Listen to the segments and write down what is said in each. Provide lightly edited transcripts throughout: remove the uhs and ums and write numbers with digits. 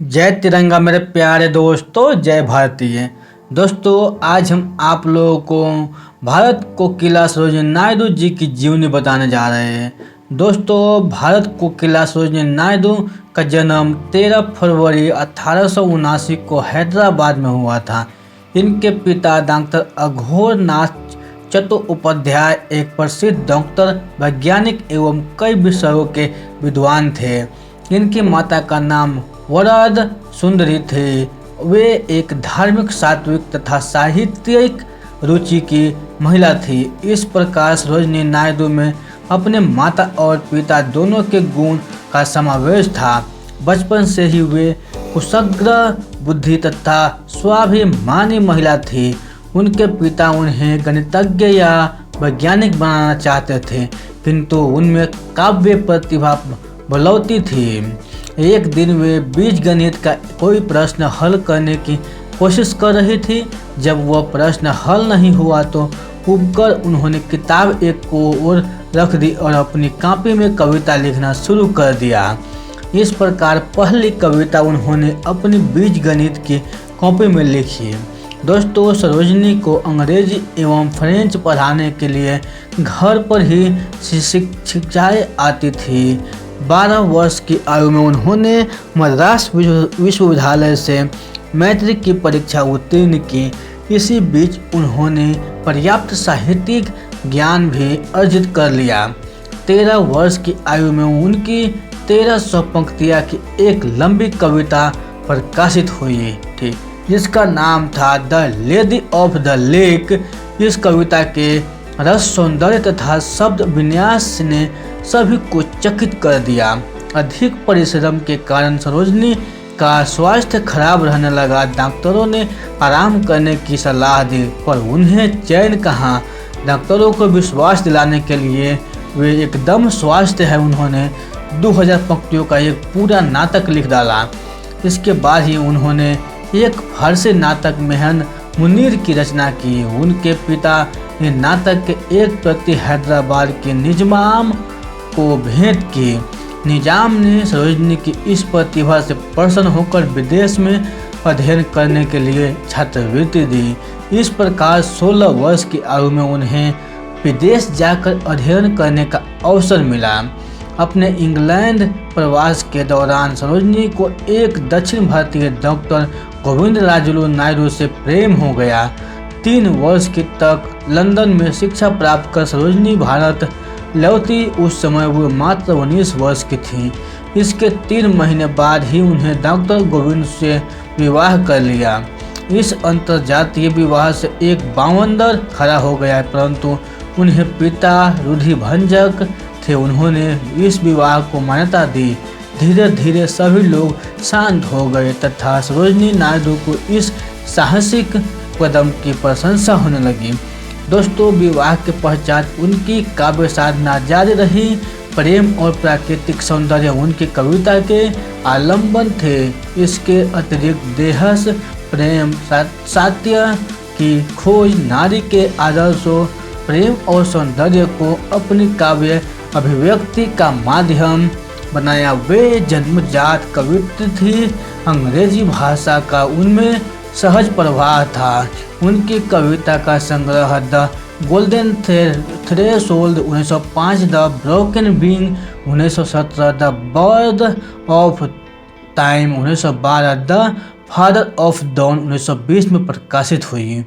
जय तिरंगा मेरे प्यारे दोस्तों, जय भारतीय दोस्तों। आज हम आप लोगों को भारत कोकिला सरोजिनी नायडू जी की जीवनी बताने जा रहे हैं। दोस्तों, भारत कोकिला सरोजिनी नायडू का जन्म 13 फरवरी 1879 को हैदराबाद में हुआ था। इनके पिता डॉक्टर अघोर नाथ चट्टोपाध्याय एक प्रसिद्ध डॉक्टर, वैज्ञानिक एवं कई विषयों के विद्वान थे। इनकी माता का नाम वरद सुंदरी थे। वे एक धार्मिक, सात्विक तथा साहित्यिक रुचि की महिला थी। इस प्रकार सरोजिनी नायडू में अपने माता और पिता दोनों के गुण का समावेश था। बचपन से ही वे कुशाग्र बुद्धि तथा स्वाभिमानी महिला थी। उनके पिता उन्हें गणितज्ञ या वैज्ञानिक बनाना चाहते थे, किंतु उनमें काव्य प्रतिभा बलौती थी। एक दिन वे बीजगणित का कोई प्रश्न हल करने की कोशिश कर रही थी। जब वह प्रश्न हल नहीं हुआ तो उबकर उन्होंने किताब एक ओर रख दी और अपनी कॉपी में कविता लिखना शुरू कर दिया। इस प्रकार पहली कविता उन्होंने अपनी बीजगणित की कॉपी में लिखी। दोस्तों, सरोजिनी को अंग्रेजी एवं फ्रेंच पढ़ाने के लिए घर पर ही शिक्षाएं आती थी। 12 वर्ष की आयु में उन्होंने मद्रास विश्वविद्यालय से मैट्रिक की परीक्षा उत्तीर्ण की। इसी बीच उन्होंने पर्याप्त साहित्यिक ज्ञान भी अर्जित कर लिया। 13 वर्ष की आयु में उनकी 1300 पंक्तियाँ की एक लंबी कविता प्रकाशित हुई थी, जिसका नाम था the lady of the lake. इस कविता के रस, सौंदर्य तथा शब्द विन्यास ने सभी को चकित कर दिया। अधिक परिश्रम के कारण सरोजिनी का स्वास्थ्य खराब रहने लगा। डॉक्टरों ने आराम करने की सलाह दी, पर उन्हें चैन कहाँ। डॉक्टरों को विश्वास दिलाने के लिए वे एकदम स्वस्थ है, उन्होंने 2000 पंक्तियों का एक पूरा नाटक लिख डाला। इसके बाद ही उन्होंने एक फारसी नाटक मेहन मुनीर की रचना की। उनके पिता ने नाटक के एक प्रति हैदराबाद के निजाम को भेंट की। निजाम ने सरोजिनी की इस प्रतिभा से प्रसन्न होकर विदेश में अध्ययन करने के लिए छात्रवृत्ति दी। इस प्रकार 16 वर्ष की आयु में उन्हें विदेश जाकर अध्ययन करने का अवसर मिला। अपने इंग्लैंड प्रवास के दौरान सरोजिनी को एक दक्षिण भारतीय डॉक्टर गोविंदराजुलु नायडू से प्रेम हो गया। 3 वर्ष की तक लंदन में शिक्षा प्राप्त कर सरोजिनी भारत लौटी। उस समय वो मात्र 19 वर्ष की थी। इसके 3 महीने बाद ही उन्हें डॉक्टर गोविंद से विवाह कर लिया। इस अंतर्जातीय विवाह से एक बावंदर खड़ा हो गया, परंतु उन्हें पिता रुधिभंजक थे। उन्होंने इस विवाह को मान्यता दी। धीरे धीरे सभी लोग शांत हो गए तथा सरोजिनी नायडू को इस साहसिक कदम की प्रशंसा होने लगी। दोस्तों, विवाह के पश्चात उनकी काव्य साधना जारी रही। प्रेम और प्राकृतिक सौंदर्य उनकी कविता के आलंबन थे। इसके अतिरिक्त देहस, प्रेम, सत्य की खोज, नारी के आदर्शों, प्रेम और सौंदर्य को अपनी काव्य अभिव्यक्ति का माध्यम बनाया। वे जन्मजात कवित्री थी। अंग्रेजी भाषा का उनमें सहज प्रवाह था। उनकी कविता का संग्रह the golden threshold 1905, the broken wing 1917, the bird of time 1912, the father of dawn 1920 में प्रकाशित हुई।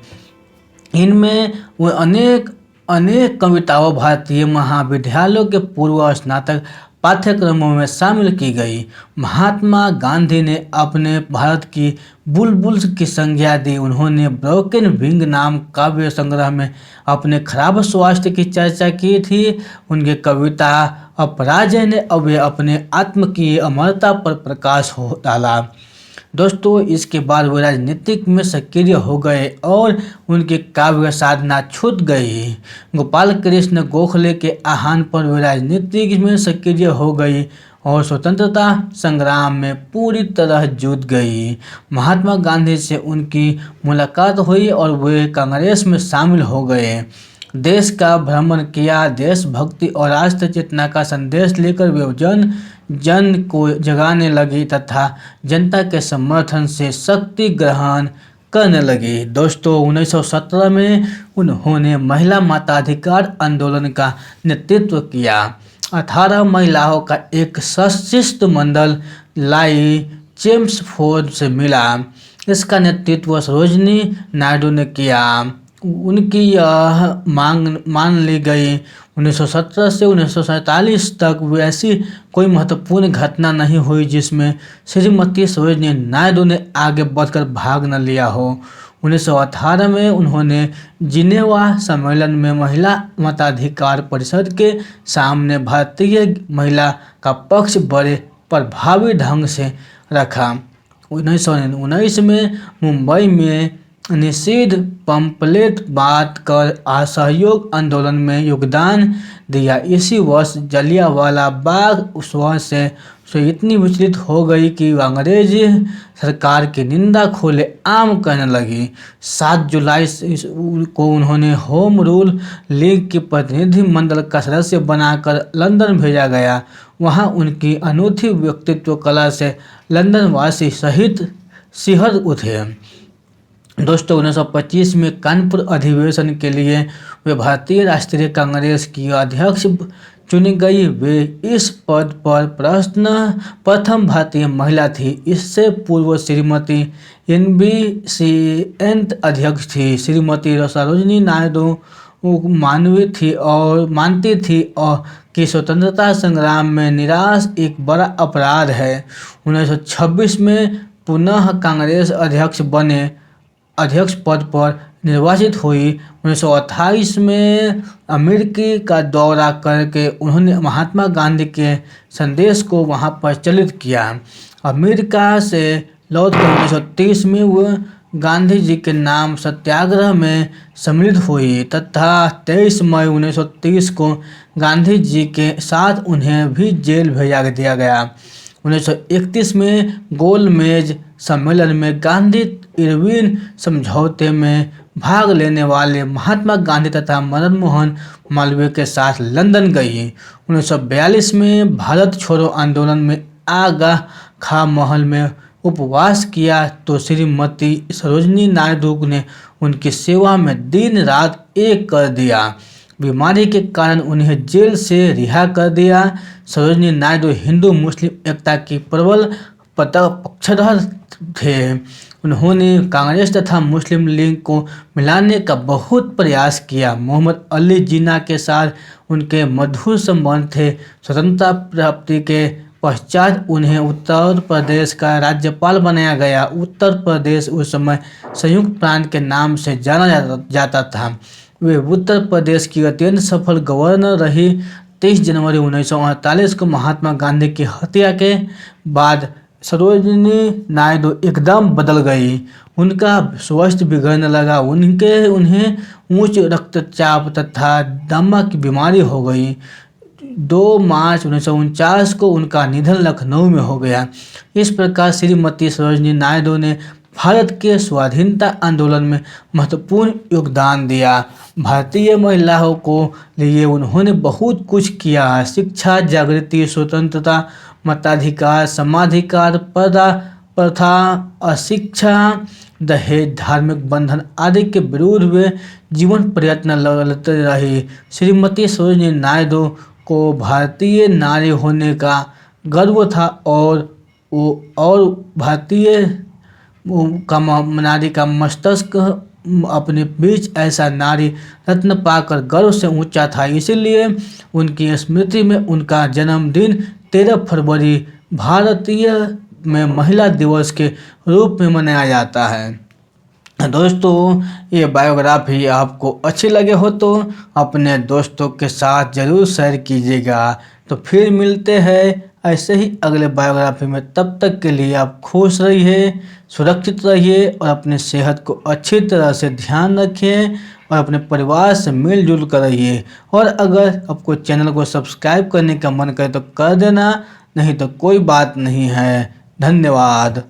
इनमें वो अनेक कविताओं भारतीय महाविद्यालयों के पूर्व स्नातक पाठ्यक्रमों में शामिल की गई। महात्मा गांधी ने अपने भारत की बुलबुल की संज्ञा दी। उन्होंने ब्रोकन विंग नाम काव्य संग्रह में अपने खराब स्वास्थ्य की चर्चा की थी। उनकी कविता अपराजय ने अपने आत्म की अमरता पर प्रकाश हो डाला। दोस्तों, इसके बाद वे राजनीतिक में सक्रिय हो गए और उनकी काव्य साधना छूट गई। गोपाल कृष्ण गोखले के आह्वान पर वे राजनीति में सक्रिय हो गई और स्वतंत्रता संग्राम में पूरी तरह जुट गई। महात्मा गांधी से उनकी मुलाकात हुई और वे कांग्रेस में शामिल हो गए। देश का भ्रमण किया। देशभक्ति और राष्ट्र चेतना का संदेश लेकर वे जन जन को जगाने लगी तथा जनता के समर्थन से शक्ति ग्रहण करने लगी। दोस्तों 1917 में उन्होंने महिला मताधिकार आंदोलन का नेतृत्व किया। 18 महिलाओं का एक शिष्टमंडल लाई चेम्सफोर्ड से मिला। इसका नेतृत्व सरोजिनी नायडू ने किया। उनकी यह मान ली गई 1917 से 1947 तक वैसी कोई महत्वपूर्ण घटना नहीं हुई जिसमें श्रीमती सरोजिनी नायडू ने आगे बढ़कर भाग न लिया हो। 1918 में उन्होंने जिनेवा सम्मेलन में महिला मताधिकार परिषद के सामने भारतीय महिला का पक्ष बड़े प्रभावी ढंग से रखा। 1919 में मुंबई में निषिद्ध पंपलेट बात कर असहयोग आंदोलन में योगदान दिया। इसी वर्ष जलियांवाला बाग उस वर्ष से इतनी विचलित हो गई कि अंग्रेज सरकार की निंदा खुले आम करने लगी। 7 जुलाई को उन्होंने होम रूल लीग के प्रतिनिधि मंडल का सदस्य बनाकर लंदन भेजा गया। वहां उनकी अनूठी व्यक्तित्व कला से लंदन वासी सहित सिहर उठे। दोस्तों 1925 में कानपुर अधिवेशन के लिए वे भारतीय राष्ट्रीय कांग्रेस की अध्यक्ष चुनी गई। वे इस पद पर प्रथम भारतीय महिला थी। इससे पूर्व श्रीमती NBC अध्यक्ष थी। श्रीमती सरोजिनी नायडू मानती थी और कि स्वतंत्रता संग्राम में निराश एक बड़ा अपराध है। 1926 में पुनः कांग्रेस अध्यक्ष पद पर निर्वाचित हुई। 1928 में अमेरिकी का दौरा करके उन्होंने महात्मा गांधी के संदेश को वहां प्रचलित किया। अमेरिका से लौटकर 1930 में वह गांधी जी के नाम सत्याग्रह में सम्मिलित हुई तथा 23 मई 1930 को गांधी जी के साथ उन्हें भी जेल भेजा दिया गया। 1931 में गोलमेज सम्मेलन में गांधी इरविन समझौते में भाग लेने वाले महात्मा गांधी तथा मदन मोहन मालवीय के साथ लंदन गई। 1942 में भारत छोड़ो आंदोलन में आगा खा महल में उपवास किया तो श्रीमती सरोजिनी नायडू ने उनकी सेवा में दिन रात एक कर दिया। बीमारी के कारण उन्हें जेल से रिहा कर दिया। सरोजिनी नायडू हिंदू मुस्लिम एकता की प्रबल पक्षधर थे। उन्होंने कांग्रेस तथा मुस्लिम लीग को मिलाने का बहुत प्रयास किया। मोहम्मद अली जिन्ना के साथ उनके मधुर संबंध थे। स्वतंत्रता प्राप्ति के पश्चात उन्हें उत्तर प्रदेश का राज्यपाल बनाया गया। उत्तर प्रदेश उस समय संयुक्त प्रांत के नाम से जाना जाता था। वे उत्तर प्रदेश की अत्यंत सफल गवर्नर रही। 23 जनवरी 1948 को महात्मा गांधी की हत्या के बाद सरोजिनी नायडू एकदम बदल गई। उनका स्वास्थ्य बिगड़ने लगा। उन्हें उच्च रक्तचाप तथा दमा की बीमारी हो गई। 2 मार्च 1949 को उनका निधन लखनऊ में हो गया। इस प्रकार श्रीमती सरोजिनी नायडू ने भारत के स्वाधीनता आंदोलन में महत्वपूर्ण योगदान दिया। भारतीय महिलाओं को लिए उन्होंने बहुत कुछ किया। शिक्षा, जागृति, स्वतंत्रता, मताधिकार, समाधिकार, पर्दा प्रथा, अशिक्षा, दहेज, धार्मिक बंधन आदि के विरुद्ध वे जीवन प्रयत्न लड़ते रही। श्रीमती सरोजिनी नायडू को भारतीय नारी होने का गर्व था और भारतीय नारी का मस्तिष्क अपने बीच ऐसा नारी रत्न पाकर गर्व से ऊंचा था। इसीलिए उनकी स्मृति में उनका जन्मदिन 13 फरवरी भारतीय में महिला दिवस के रूप में मनाया जाता है। दोस्तों ये बायोग्राफी आपको अच्छी लगे हो तो अपने दोस्तों के साथ ज़रूर शेयर कीजिएगा। तो फिर मिलते हैं ऐसे ही अगले बायोग्राफी में। तब तक के लिए आप खुश रहिए, सुरक्षित रहिए और अपनी सेहत को अच्छी तरह से ध्यान रखिए और अपने परिवार से मिलजुल कर रहिए। और अगर आपको चैनल को सब्सक्राइब करने का मन करे तो कर देना, नहीं तो कोई बात नहीं है। धन्यवाद।